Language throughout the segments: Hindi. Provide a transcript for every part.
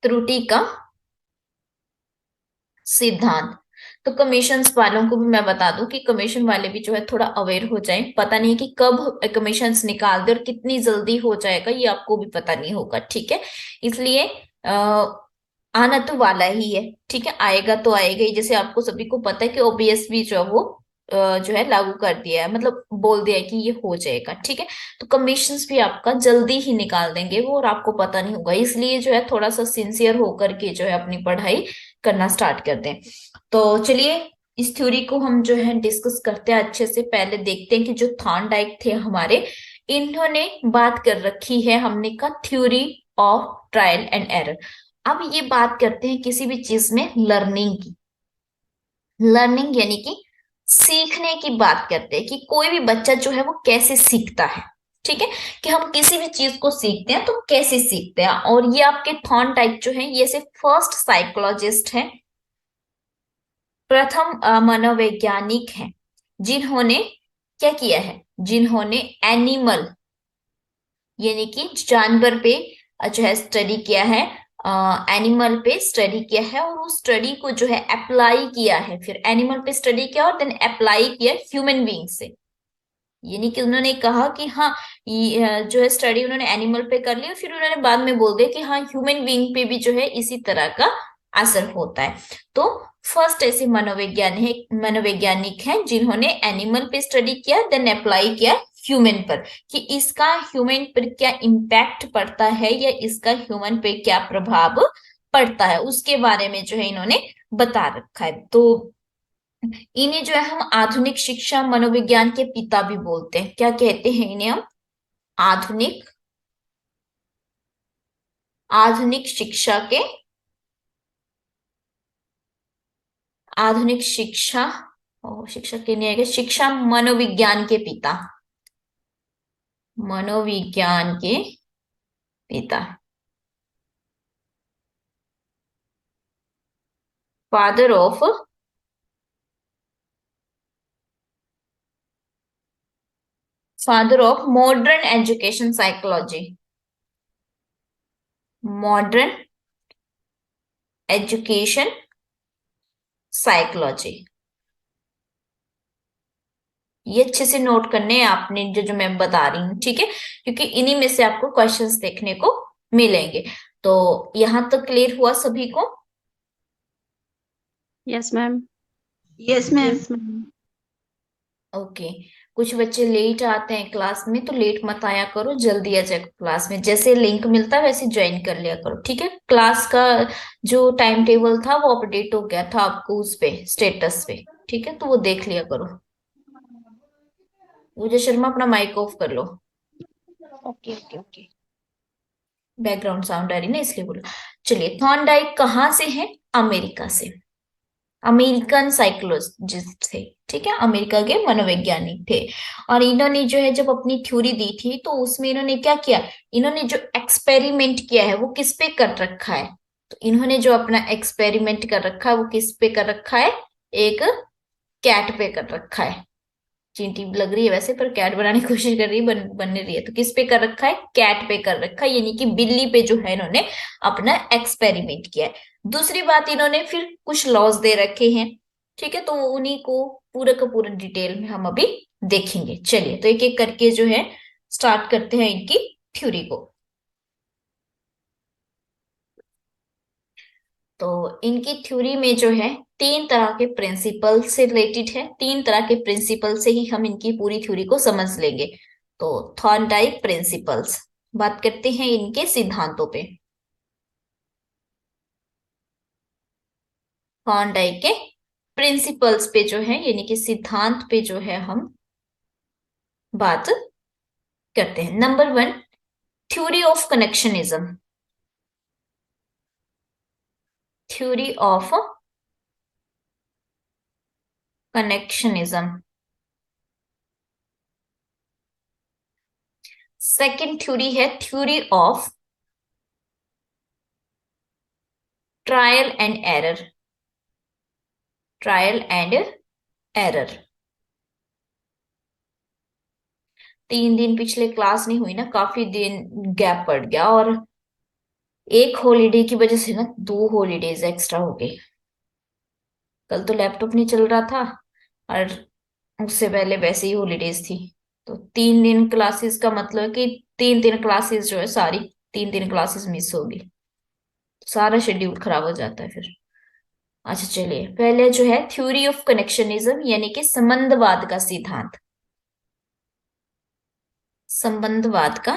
त्रुटि का सिद्धांत। तो कमीशंस वालों को भी मैं बता दूं कि कमीशन वाले भी जो है थोड़ा अवेयर हो जाएं। पता नहीं कि कब कमीशंस निकाल दे और कितनी जल्दी हो जाएगा, ये आपको भी पता नहीं होगा, ठीक है। इसलिए आना तो वाला ही है, ठीक है, आएगा तो आएगा ही। जैसे आपको सभी को पता है कि ओबीएस भी जो है वो जो है लागू कर दिया है, मतलब बोल दिया है कि ये हो जाएगा, ठीक है। तो कमीशंस भी आपका जल्दी ही निकाल देंगे वो, और आपको पता नहीं होगा। इसलिए जो है थोड़ा सा सिंसियर होकर के जो है अपनी पढ़ाई करना स्टार्ट कर दें। तो चलिए इस थ्योरी को हम जो है डिस्कस करते हैं अच्छे से। पहले देखते हैं कि जो थॉर्नडाइक थे हमारे, इन्होंने बात कर रखी है हमने का theory of trial and error. अब ये बात करते हैं किसी भी चीज में लर्निंग की। लर्निंग यानी कि सीखने की बात करते हैं कि कोई भी बच्चा जो है वो कैसे सीखता है, ठीक है। कि हम किसी भी चीज को सीखते हैं तो कैसे सीखते हैं। और ये आपके थॉर्नडाइक जो है ये से फर्स्ट साइकोलॉजिस्ट हैं, प्रथम मनोवैज्ञानिक हैं, जिन्होंने क्या किया है, जिन्होंने एनिमल यानी कि जानवर पे जो है स्टडी किया है, एनिमल पे स्टडी किया है, और उस स्टडी को जो है अप्लाई किया है। फिर एनिमल पे स्टडी किया और देन अप्लाई किया ह्यूमन बीइंग से। यानी कि उन्होंने कहा कि हाँ, ये जो है स्टडी उन्होंने एनिमल पे कर ली, और फिर उन्होंने बाद में बोल दिया कि हाँ ह्यूमन बीइंग पे भी जो है इसी तरह का असर होता है। तो फर्स्ट ऐसे मनोवैज्ञानिक हैं जिन्होंने एनिमल पे स्टडी किया, देन अप्लाई किया ह्यूमन पर, कि इसका ह्यूमन पर क्या इम्पैक्ट पड़ता है या इसका ह्यूमन पे क्या प्रभाव पड़ता है, उसके बारे में जो है इन्होंने बता रखा है। तो इन्हें जो है हम आधुनिक शिक्षा मनोविज्ञान के पिता भी बोलते हैं। क्या कहते हैं इन्हें हम? आधुनिक आधुनिक शिक्षा के आधुनिक शिक्षा, शिक्षा के नहीं आएगा, शिक्षा मनोविज्ञान के पिता, मनोविज्ञान के पिता, father of modern education psychology, modern education psychology. ये अच्छे से नोट करने हैं आपने, जो जो मैं बता रही हूँ, ठीक है, क्योंकि इन्हीं में से आपको क्वेश्चंस देखने को मिलेंगे। तो यहां तक क्लियर हुआ सभी को? Yes ma'am. Yes ma'am. Yes ma'am. Okay. कुछ बच्चे लेट आते हैं क्लास में, तो लेट मत आया करो, जल्दी आ जाए क्लास में। जैसे लिंक मिलता है वैसे ज्वाइन कर लिया करो, ठीक है। क्लास का जो टाइम टेबल था वो अपडेट हो गया था आपको उस पे, स्टेटस पे, ठीक है, तो वो देख लिया करो। विजय शर्मा अपना माइक ऑफ कर लो, okay okay okay. Background sound आ रही ना इसलिए बोलो। चलिए, थॉर्नडाइक कहाँ से है? अमेरिका से। अमेरिकन साइकोलॉजिस्ट थे, ठीक है, अमेरिका के मनोवैज्ञानिक थे। और इन्होंने जो है जब अपनी थ्योरी दी थी तो उसमें इन्होंने क्या किया, इन्होंने जो एक्सपेरिमेंट किया है वो किस पे कर रखा है? तो इन्होंने जो अपना एक्सपेरिमेंट कर रखा है वो किस पे कर रखा है? एक कैट पे कर रखा है। चींटी लग रही है वैसे, पर कैट बनाने की कोशिश कर रही है, बनने रही है। तो किस पे कर रखा है? कैट पे कर रखा है, यानी कि बिल्ली पे जो है इन्होंने अपना एक्सपेरिमेंट किया है। दूसरी बात, इन्होंने फिर कुछ लॉज दे रखे हैं, ठीक है, तो उन्हीं को पूरा का पूरा डिटेल में हम अभी देखेंगे। चलिए, तो एक एक करके जो है स्टार्ट करते हैं इनकी थ्योरी को। तो इनकी थ्योरी में जो है तीन तरह के प्रिंसिपल से रिलेटेड है, तीन तरह के प्रिंसिपल से ही हम इनकी पूरी थ्योरी को समझ लेंगे। तो थॉर्नडाइक प्रिंसिपल्स, बात करते हैं इनके सिद्धांतों पे। थॉर्नडाइक के प्रिंसिपल्स पे जो है यानी कि सिद्धांत पे जो है हम बात करते हैं। Number one, theory of connectionism. Theory of connectionism. Second theory है theory of trial and error. Trial and error. 3 दिन पिछले क्लास नहीं हुई ना, काफी दिन गैप पड़ गया। और एक हॉलीडे की वजह से ना 2 हॉलीडेज एक्स्ट्रा हो गई। कल तो लैपटॉप नहीं चल रहा था, और उससे पहले वैसे ही हॉलीडेज थी। तो 3 दिन क्लासेस का मतलब है कि 3 3 क्लासेस जो है सारी 3 3 क्लासेस मिस होगी। सारा शेड्यूल खराब हो जाता है फिर। अच्छा चलिए, पहले जो है थ्योरी ऑफ कनेक्शनिज्म यानी कि संबंधवाद का सिद्धांत। संबंधवाद का,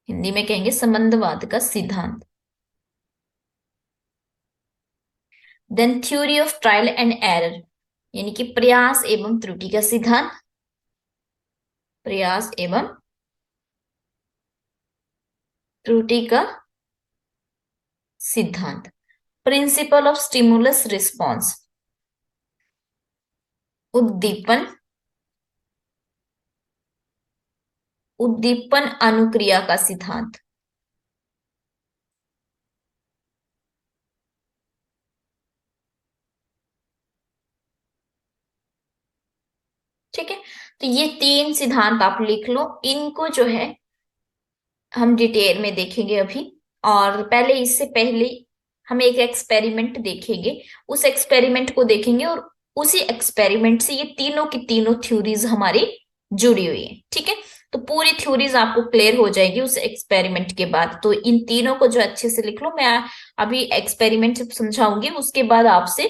हिंदी में कहेंगे संबंधवाद का सिद्धांत। Then theory of trial and error यानी कि प्रयास एवं त्रुटि का सिद्धांत। प्रयास एवं त्रुटि का सिद्धांत। प्रिंसिपल ऑफ स्टिमुलस रिस्पॉन्स, उद्दीपन, उद्दीपन अनुक्रिया का सिद्धांत। ठीक है, तो ये 3 सिद्धांत आप लिख लो। इनको जो है हम डिटेल में देखेंगे अभी। और पहले, इससे पहले हम एक एक्सपेरिमेंट देखेंगे। उस एक्सपेरिमेंट को देखेंगे और उसी एक्सपेरिमेंट से ये तीनों की तीनों थ्योरीज हमारी जुड़ी हुई है। ठीक है, तो पूरी थ्योरीज आपको क्लियर हो जाएगी उस एक्सपेरिमेंट के बाद। तो इन तीनों को जो अच्छे से लिख लो। मैं अभी एक्सपेरिमेंट समझाऊंगी, उसके बाद आपसे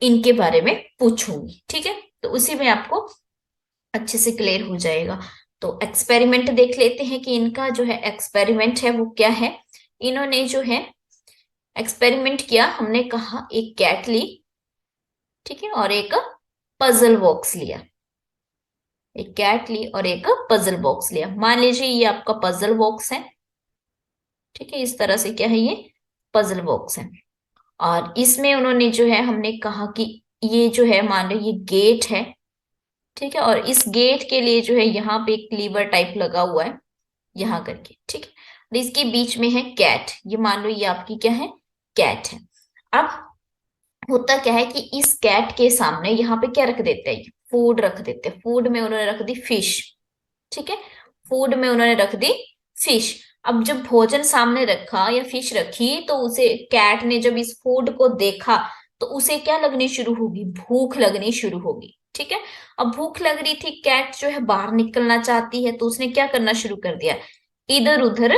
इनके बारे में पूछूंगी। ठीक है, तो उसी में आपको अच्छे से क्लियर हो जाएगा। तो एक्सपेरिमेंट देख लेते हैं कि इनका जो है एक्सपेरिमेंट है वो क्या है। इन्होंने जो है एक्सपेरिमेंट किया, हमने कहा एक कैट ली, ठीक है, और एक पजल बॉक्स लिया। एक कैट ली और एक पजल बॉक्स लिया। मान लीजिए ये आपका पजल बॉक्स है। ठीक है, इस तरह से क्या है, ये पजल बॉक्स है। और इसमें उन्होंने जो है, हमने कहा कि ये जो है, मान लो ये गेट है। ठीक है, और इस गेट के लिए जो है यहाँ पे एक लीवर टाइप लगा हुआ है, यहाँ करके। ठीक है, और इसके बीच में है कैट। ये मान लो ये आपकी क्या है, कैट है। अब होता क्या है कि इस कैट के सामने यहाँ पे क्या रख देते हैं, फूड रख देते हैं। फूड में उन्होंने रख दी फिश। ठीक है, फूड में उन्होंने रख दी फिश। अब जब भोजन सामने रखा या फिश रखी, तो उसे, कैट ने जब इस फूड को देखा, तो उसे क्या लगनी शुरू होगी, भूख लगनी शुरू होगी। ठीक है, अब भूख लग रही थी, कैट जो है बाहर निकलना चाहती है, तो उसने क्या करना शुरू कर दिया, इधर उधर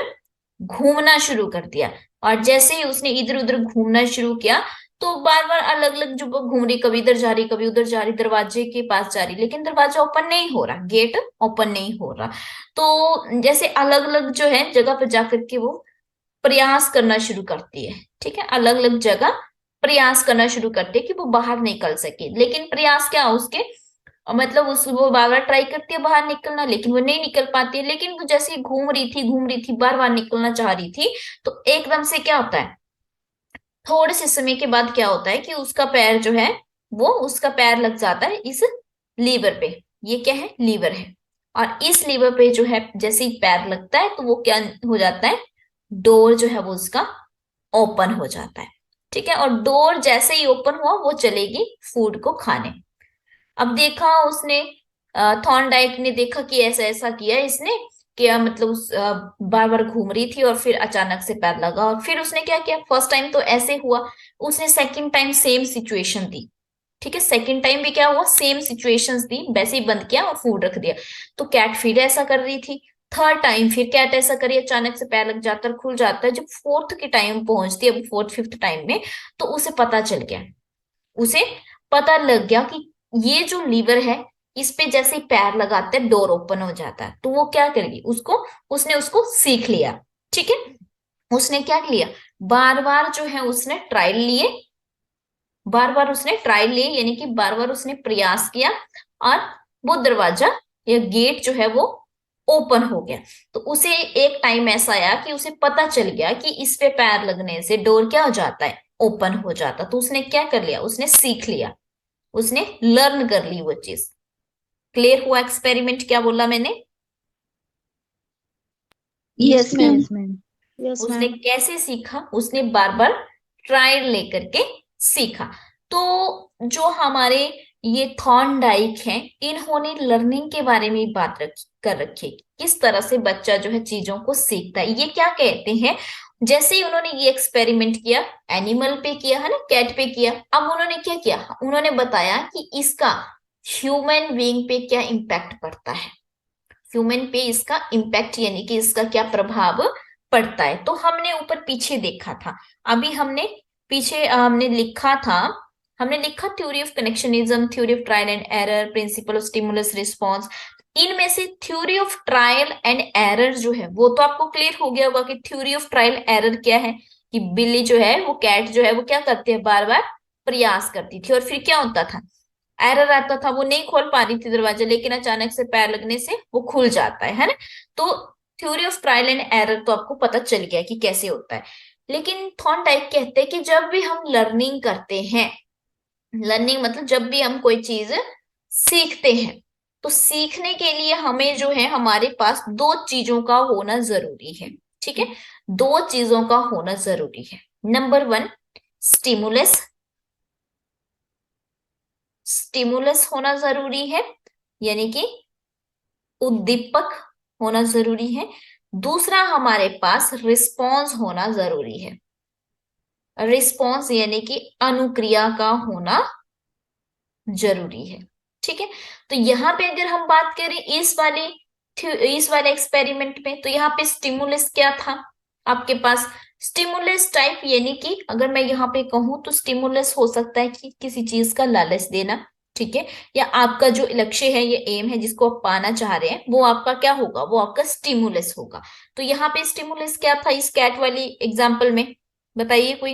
घूमना शुरू कर दिया। और जैसे ही उसने इधर उधर घूमना शुरू किया, तो बार बार अलग अलग जो वो घूम रही, कभी इधर जा रही कभी उधर जा रही, दरवाजे के पास जा रही, लेकिन दरवाजा ओपन नहीं हो रहा, गेट ओपन नहीं हो रहा। तो जैसे अलग अलग जो है जगह पर जाकर के वो प्रयास करना शुरू करती है। ठीक है, अलग अलग जगह प्रयास करना शुरू करती है कि वो बाहर निकल सके। लेकिन प्रयास क्या उसके, मतलब उस, वो बार बार ट्राई करती है बाहर निकलना, लेकिन वो नहीं निकल पाती है। लेकिन वो जैसे ही घूम रही थी, बार बार निकलना चाह रही थी, तो एकदम से क्या होता है, थोड़े से समय के बाद क्या होता है कि उसका पैर जो है, वो उसका पैर लग जाता है इस लीवर पे। ये क्या है, लीवर है। और इस लीवर पे जो है जैसे ही पैर लगता है, तो वो क्या हो जाता है, डोर जो है वो उसका ओपन हो जाता है। ठीक है, और डोर जैसे ही ओपन हुआ, वो चलेगी फूड को खाने। अब देखा उसने, थॉर्नडाइक ने देखा कि ऐसा ऐसा किया इसने, क्या मतलब उस बार बार घूम रही थी और फिर अचानक से पैर लगा। और फिर उसने क्या किया, फर्स्ट टाइम तो ऐसे हुआ, उसने सेकंड टाइम सेम सिचुएशन दी। ठीक है, सेकंड टाइम भी क्या हुआ, सेम सिचुएशंस दी, वैसे ही बंद किया और फूड रख दिया। तो कैट फिर ऐसा कर रही थी। थर्ड टाइम फिर कैट ऐसा करी, अचानक से पैर लग जाता है और खुल जाता है। जब फोर्थ के टाइम पहुंचती है, अब फोर्थ फिफ्थ टाइम में, तो उसे पता चल गया, उसे पता लग गया कि ये जो लीवर है, इस पे जैसे ही पैर लगाते हैं डोर ओपन हो जाता है। तो वो क्या करेगी, उसको, उसने उसको सीख लिया। ठीक है, उसने क्या लिया, बार बार जो है उसने ट्रायल लिए, बार बार उसने ट्रायल लिए, यानी कि बार बार उसने प्रयास किया, और वो दरवाजा या गेट जो है वो ओपन हो गया। तो उसे एक टाइम ऐसा आया कि उसे पता चल गया कि इस पे पैर लगने से डोर क्या हो जाता है, ओपन हो जाता। तो उसने क्या कर लिया, उसने सीख लिया, उसने लर्न कर ली वो चीज। क्लियर हुआ एक्सपेरिमेंट, क्या बोला मैंने। Yes yes ma'am. Ma'am. Yes ma'am. Yes उसने मैम। कैसे सीखा, उसने बार बार ट्रायल लेकर के सीखा। तो जो हमारे ये थॉर्नडाइक हैं, इन्होंने लर्निंग के बारे में बात कर रखी है, किस तरह से बच्चा जो है चीजों को सीखता है। ये क्या कहते हैं, जैसे ही उन्होंने ये एक्सपेरिमेंट किया, एनिमल पे किया है ना, कैट पे किया, अब उन्होंने क्या किया, उन्होंने बताया कि इसका ह्यूमन बीइंग पे क्या इम्पैक्ट पड़ता है, ह्यूमन पे इसका इम्पैक्ट यानी कि इसका क्या प्रभाव पड़ता है। तो हमने ऊपर पीछे देखा था, अभी हमने पीछे हमने लिखा था, हमने लिखा theory of connectionism, theory of trial and error, principle of stimulus response. इनमें से theory of trial and error जो है वो तो आपको क्लियर हो गया होगा कि थ्योरी ऑफ ट्रायल एरर क्या है, कि बिल्ली जो है वो कैट जो है वो क्या करती है, बार बार प्रयास करती थी और फिर क्या होता था, एरर आता था, वो नहीं खोल पा रही थी दरवाजा, लेकिन अचानक से पैर लगने से वो खुल जाता है ना। तो theory of trial and error तो आपको पता चल गया कि कैसे होता है। लेकिन थॉर्नडाइक कहते हैं कि जब भी हम लर्निंग करते हैं, लर्निंग मतलब जब भी हम कोई चीज सीखते हैं, तो सीखने के लिए हमें जो है हमारे पास दो चीजों का होना जरूरी है, ठीक है, दो चीजों का होना जरूरी है। नंबर वन, स्टिमुलस, स्टिमुलस होना जरूरी है, यानी कि उद्दीपक होना जरूरी है। दूसरा हमारे पास रिस्पॉन्स होना जरूरी है, रिस्पॉन्स यानी कि अनुक्रिया का होना जरूरी है, ठीक है। तो यहाँ पे अगर हम बात करें इस वाले एक्सपेरिमेंट में, तो यहाँ पे स्टिमुलस क्या था आपके पास, स्टिमुलस टाइप, यानी कि अगर मैं यहाँ पे कहूँ तो स्टिमुलस हो सकता है कि किसी चीज का लालच देना, ठीक है, या आपका जो लक्ष्य है, ये एम है जिसको आप पाना चाह रहे हैं, वो आपका क्या होगा, वो आपका स्टिमुलस होगा। तो यहाँ पे स्टिमुलस क्या था इस कैट वाली एग्जाम्पल में, बताइए कोई।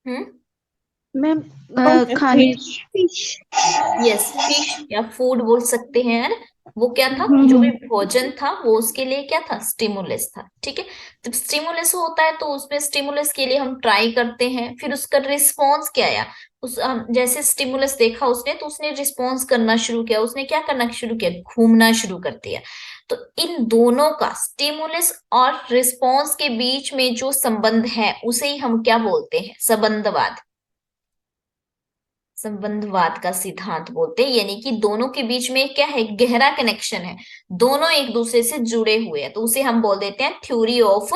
हम्म। मैम खाने फिश। फिश। यस, फिश या फूड बोल सकते हैं, है ना। वो क्या था, जो भी हम्म। भोजन था वो उसके लिए क्या था, स्टिमुलस था, ठीक है। जब स्टिमुलस होता है तो उसमें स्टिमुलस के लिए हम ट्राई करते हैं, फिर उसका रिस्पॉन्स क्या आया, जैसे स्टिमुलस देखा उसने तो उसने रिस्पॉन्स करना शुरू किया, उसने क्या करना शुरू किया, घूमना शुरू कर दिया। तो इन दोनों का, स्टिमुलस और रिस्पॉन्स के बीच में जो संबंध है उसे ही हम क्या बोलते हैं, संबंधवाद, संबंधवाद का सिद्धांत बोलते हैं, यानी कि दोनों के बीच में क्या है, गहरा कनेक्शन है, दोनों एक दूसरे से जुड़े हुए हैं, तो उसे हम बोल देते हैं थ्योरी ऑफ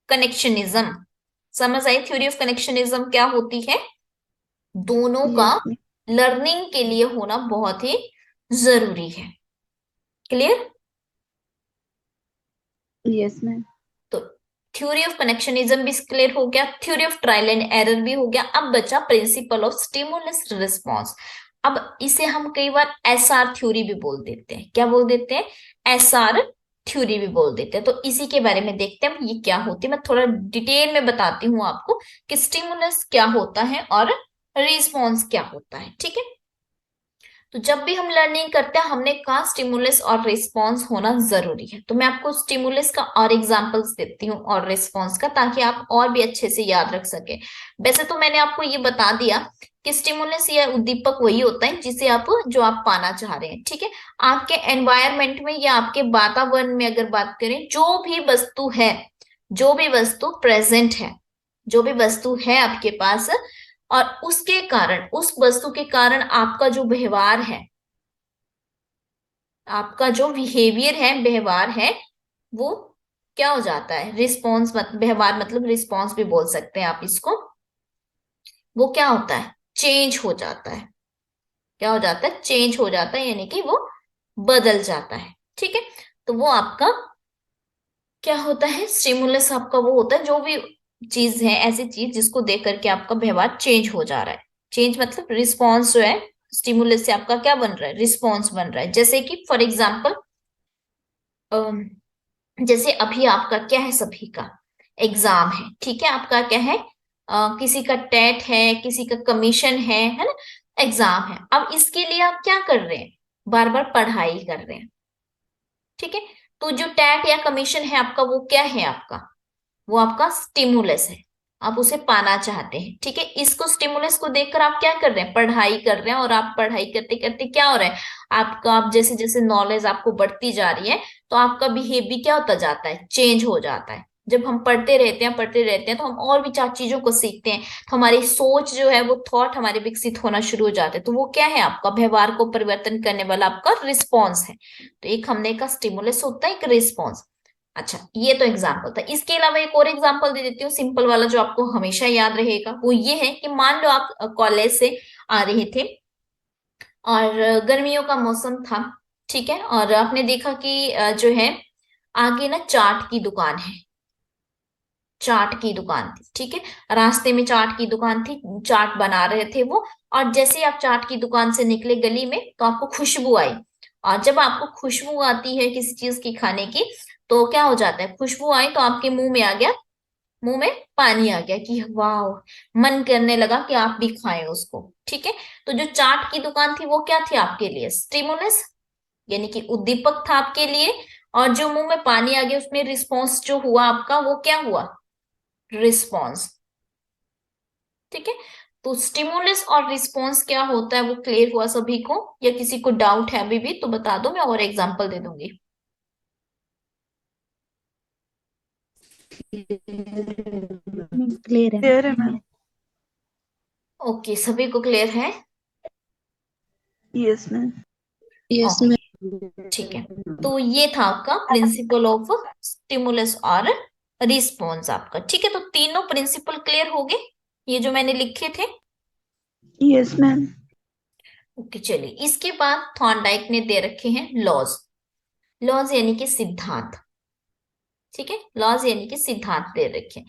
कनेक्शनिज्म। समझ आई थ्योरी ऑफ कनेक्शनिज्म क्या होती है, दोनों का यस मैम। लर्निंग के लिए होना बहुत ही जरूरी है। क्लियर। Yes ma'am. तो थ्योरी ऑफ कनेक्शनिज्म भी क्लियर हो गया, theory of trial and error भी हो गया, अब बचा प्रिंसिपल ऑफ स्टिमुलस रिस्पॉन्स। अब इसे हम कई बार एसआर थ्योरी भी बोल देते हैं, क्या बोल देते हैं, एसआर थ्योरी भी बोल देते हैं। तो इसी के बारे में देखते हैं ये क्या होती है, मैं थोड़ा डिटेल में बताती हूँ आपको कि स्टिमुलस क्या होता है और रिस्पॉन्स क्या होता है, ठीक है। तो जब भी हम लर्निंग करते हैं, हमने कहा स्टिमुलस और रिस्पॉन्स होना जरूरी है, तो मैं आपको स्टिमुलस का और एग्जांपल्स देती हूँ और रिस्पॉन्स का, ताकि आप और भी अच्छे से याद रख सके। वैसे तो मैंने आपको ये बता दिया कि स्टिमुलस या उद्दीपक वही होता है जिसे आप, जो आप पाना चाह रहे हैं, ठीक है। आपके एनवायरमेंट में या आपके वातावरण में अगर बात करें, जो भी वस्तु है, जो भी वस्तु प्रेजेंट है, जो भी वस्तु है आपके पास, और उसके कारण, उस वस्तु के कारण आपका जो व्यवहार है, आपका जो बिहेवियर है, व्यवहार है, वो क्या हो जाता है, रिस्पॉन्स, व्यवहार मतलब रिस्पॉन्स भी बोल सकते हैं आप इसको, वो क्या होता है, चेंज हो जाता है, क्या हो जाता है, चेंज हो जाता है, यानी कि वो बदल जाता है, ठीक है। तो वो आपका क्या होता है, स्टिमुलस आपका वो होता है, जो भी चीज है, ऐसी चीज जिसको देख करके आपका व्यवहार चेंज हो जा रहा है, चेंज मतलब रिस्पॉन्स जो है, स्टिमुलस से आपका क्या बन रहा है, रिस्पॉन्स बन रहा है। जैसे कि फॉर एग्जाम्पल, जैसे अभी आपका क्या है, सभी का एग्जाम है, ठीक है, आपका क्या है, किसी का टेट है, किसी का कमीशन है ना, एग्जाम है। अब इसके लिए आप क्या कर रहे हैं, बार बार पढ़ाई कर रहे हैं, ठीक है। तो जो टेट या कमीशन है आपका, वो क्या है आपका, वो आपका स्टिमुलस है, आप उसे पाना चाहते हैं, ठीक है। इसको, स्टिमुलस को देखकर आप क्या कर रहे हैं, पढ़ाई कर रहे हैं, और आप पढ़ाई करते करते क्या हो रहा है आपका, आप जैसे जैसे नॉलेज आपको बढ़ती जा रही है, तो आपका बिहेवियर क्या होता जाता है, चेंज हो जाता है। जब हम पढ़ते रहते हैं तो हम और भी 4 चीजों को सीखते हैं, तो हमारी सोच जो है, वो थॉट हमारे विकसित होना शुरू हो जाते हैं। तो वो क्या है, आपका व्यवहार को परिवर्तन करने वाला आपका रिस्पॉन्स है। तो एक हमने का स्टिमुलस होता है, एक रिस्पॉन्स। अच्छा, ये तो एग्जाम्पल था। इसके अलावा एक और एग्जाम्पल दे देती हूँ, सिंपल वाला, जो आपको हमेशा याद रहेगा। वो ये है कि मान लो आप कॉलेज से आ रहे थे और गर्मियों का मौसम था, ठीक है, और आपने देखा कि जो है आगे ना चाट की दुकान है, चाट की दुकान थी, ठीक है। रास्ते में चाट की दुकान थी, चाट बना रहे थे वो। और जैसे ही आप चाट की दुकान से निकले गली में, तो आपको खुशबू आई। और जब आपको खुशबू आती है किसी चीज की खाने की, तो क्या हो जाता है, खुशबू आई तो आपके मुंह में आ गया, मुंह में पानी आ गया कि वाह, मन करने लगा कि आप भी खाएं उसको, ठीक है। तो जो चाट की दुकान थी वो क्या थी आपके लिए, स्टिमुलस, यानी कि उद्दीपक था आपके लिए। और जो मुंह में पानी आ गया, उसमें रिस्पॉन्स जो हुआ आपका, वो क्या हुआ, रिस्पॉन्स, ठीक है। तो स्टिमुलस और रिस्पॉन्स क्या होता है, वो क्लियर हुआ सभी को, या किसी को डाउट है अभी भी तो बता दो, मैं और एग्जांपल दे दूंगी। क्लियर है। क्लियर है मैम। ओके, सभी को क्लियर है। Yes ma'am. Yes okay, ma'am. ठीक है। तो ये था आपका प्रिंसिपल ऑफ स्टिमुलस और रिस्पॉन्स आपका, ठीक है। तो तीनों प्रिंसिपल क्लियर हो गए, ये जो मैंने लिखे थे। Yes ma'am. ओके, चलिए इसके बाद थॉर्नडाइक ने दे रखे हैं लॉज। लॉज यानी कि सिद्धांत, ठीक है, लॉज यानी कि सिद्धांत दे रखे हैं।